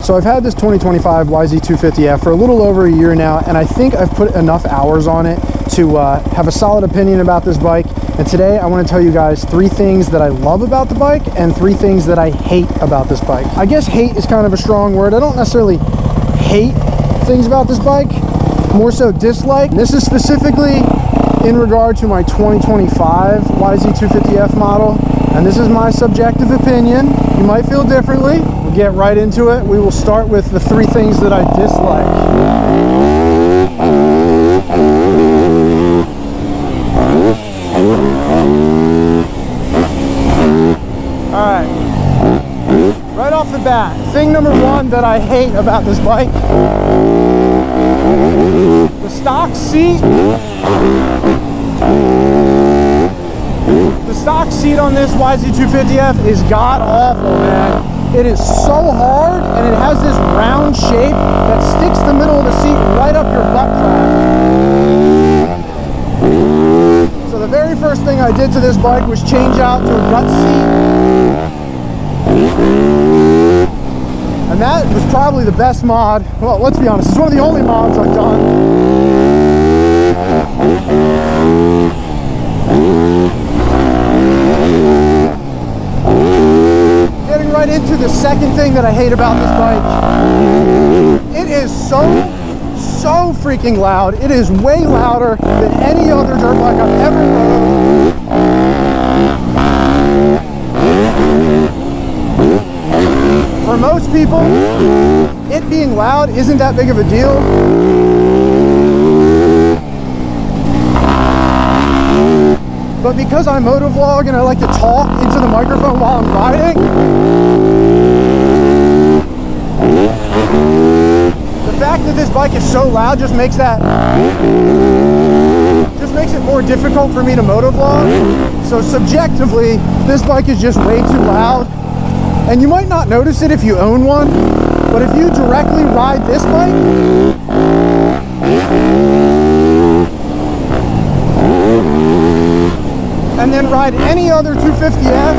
So I've had this 2025 YZ250F for a little over a year now, and I think I've put enough hours on it to have a solid opinion about this bike. And today I want to tell you guys 3 things that I love about the bike and 3 things that I hate about this bike. I guess hate is kind of a strong word. I don't necessarily hate things about this bike, more so dislike. This is specifically in regard to my 2025 YZ250F model, and this is my subjective opinion. You might feel differently. We'll get right into it. We will start with the 3 things that I dislike. Alright, right off the bat, thing number 1 that I hate about this bike, the stock seat. The stock seat on this YZ250F is god awful, man. It is so hard, and it has this round shape that sticks the middle of the seat right up your butt crack. So the very first thing I did to this bike was change out to a gut seat. And that was probably the best mod. Well, let's be honest, it's one of the only mods I've done. Getting right into the second thing that I hate about this bike. It is so freaking loud. It is way louder than any other dirt bike I've ever rode. For most people, it being loud isn't that big of a deal. But because I motovlog and I like to talk into the microphone while I'm riding, the fact that this bike is so loud just makes it more difficult for me to motovlog. So subjectively, this bike is just way too loud. And you might not notice it if you own one, but if you directly ride this bike, and then ride any other 250F,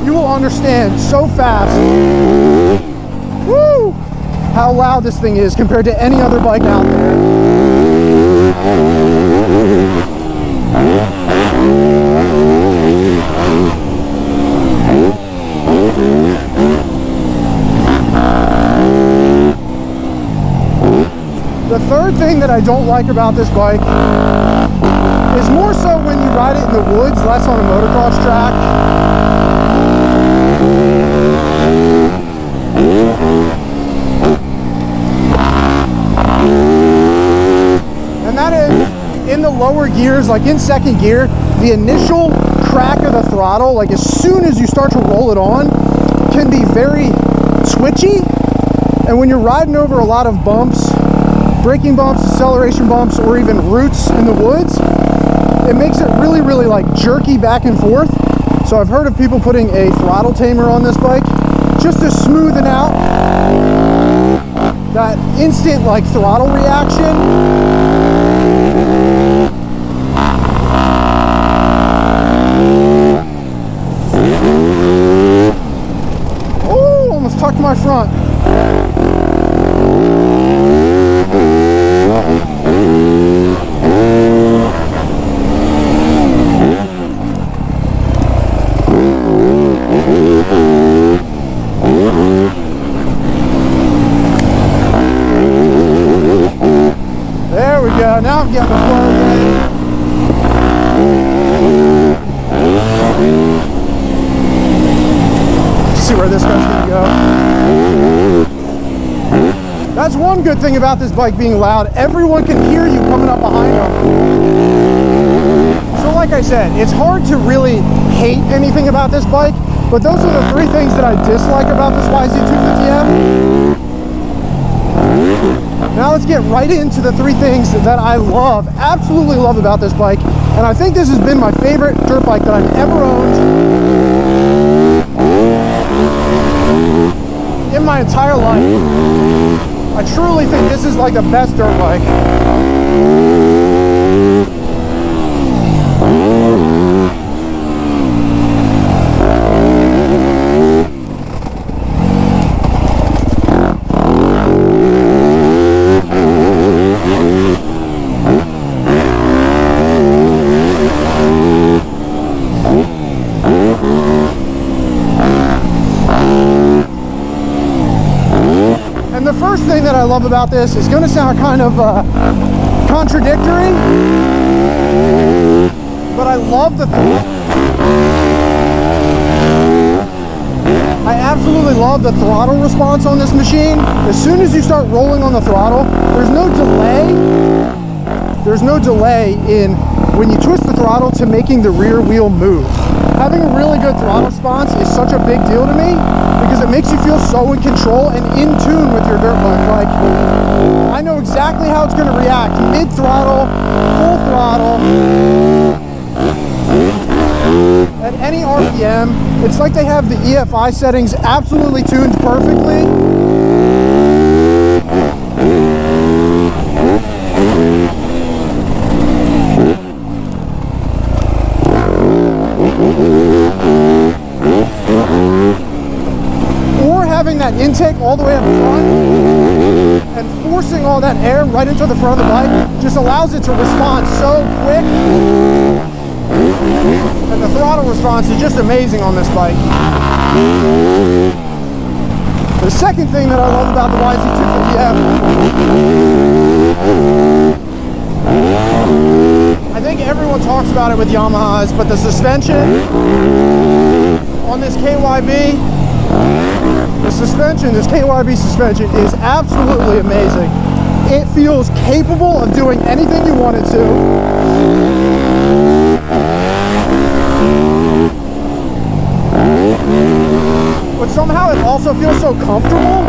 you will understand so fast, woo, how loud this thing is compared to any other bike out there. The third thing that I don't like about this bike is more so when you ride it in the woods, less on a motocross track. And that is in the lower gears, like in second gear, the initial crack of the throttle, like as soon as you start to roll it on, can be very twitchy. And when you're riding over a lot of bumps, braking bumps, acceleration bumps, or even roots in the woods, it makes it really like jerky back and forth. So I've heard of people putting a throttle tamer on this bike just to smoothen out that instant like throttle reaction. Oh, almost tucked my front. There we go. Now I'm getting the flow again. See where this guy's gonna go. That's one good thing about this bike being loud. Everyone can hear you coming up behind them. So like I said, it's hard to really hate anything about this bike, but those are the 3 things that I dislike about this YZ250F. Now let's get right into the 3 things that I love, absolutely love about this bike. And I think this has been my favorite dirt bike that I've ever owned in my entire life. I truly think this is like the best dirt bike. love about this is going to sound kind of contradictory, but I love the I absolutely love the throttle response on this machine. As soon as you start rolling on the throttle, there's no delay. There's no delay in when you twist the throttle to making the rear wheel move. Having a really good throttle response is such a big deal to me because it makes you feel so in control and in tune with your dirt bike. Like, I know exactly how it's going to react mid-throttle, full throttle, at any RPM. It's like they have the EFI settings absolutely tuned perfectly. Or having that intake all the way up front and forcing all that air right into the front of the bike just allows it to respond so quick. And the throttle response is just amazing on this bike. The second thing that I love about the YZ250F, I think everyone talks about it with Yamahas, but the suspension on this KYB, this KYB suspension is absolutely amazing. It feels capable of doing anything you want it to. But somehow it also feels so comfortable.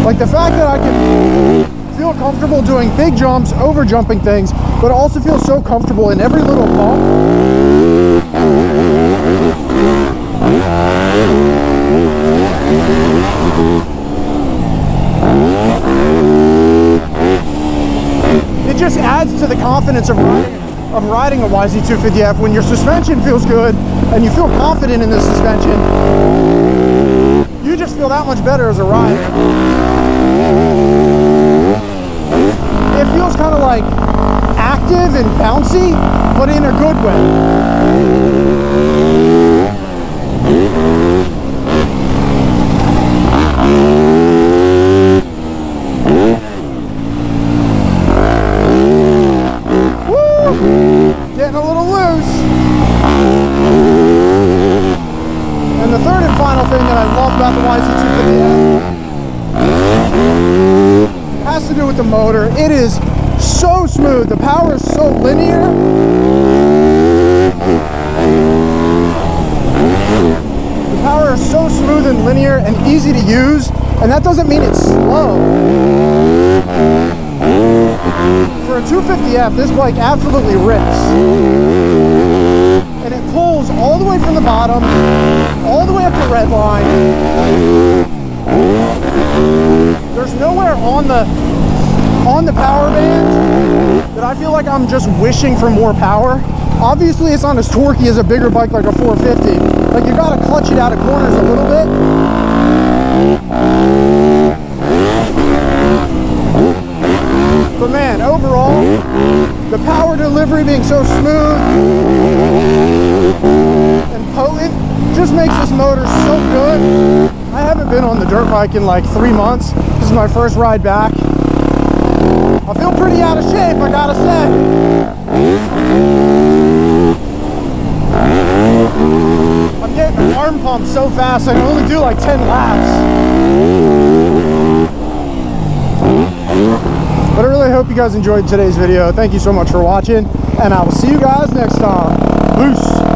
Like the fact that I can feel comfortable doing big jumps, over jumping things, but also feel so comfortable in every little bump. It just adds to the confidence of riding a YZ250F. When your suspension feels good and you feel confident in the suspension, you just feel that much better as a rider. It feels kind of like active and bouncy, but in a good way. Getting a little loose. And the third and final thing that I love about the YZ250F has to do with the motor. It is so smooth. The power is so linear. The power is so smooth and linear and easy to use, and that doesn't mean it's slow. For a 250F, this bike absolutely rips. And it pulls all the way from the bottom, all the way up to red line. There's nowhere on the power band that I feel like I'm just wishing for more power. Obviously, it's not as torquey as a bigger bike like a 450. Like, you gotta clutch it out of corners a little bit. But man, overall, the power delivery being so smooth and potent just makes this motor so good. I haven't been on the dirt bike in like 3 months. This is my first ride back. I feel pretty out of shape, I gotta say. I'm getting an arm pump so fast I can only do like 10 laps. But I really hope you guys enjoyed today's video. Thank you so much for watching, and I will see you guys next time. Peace.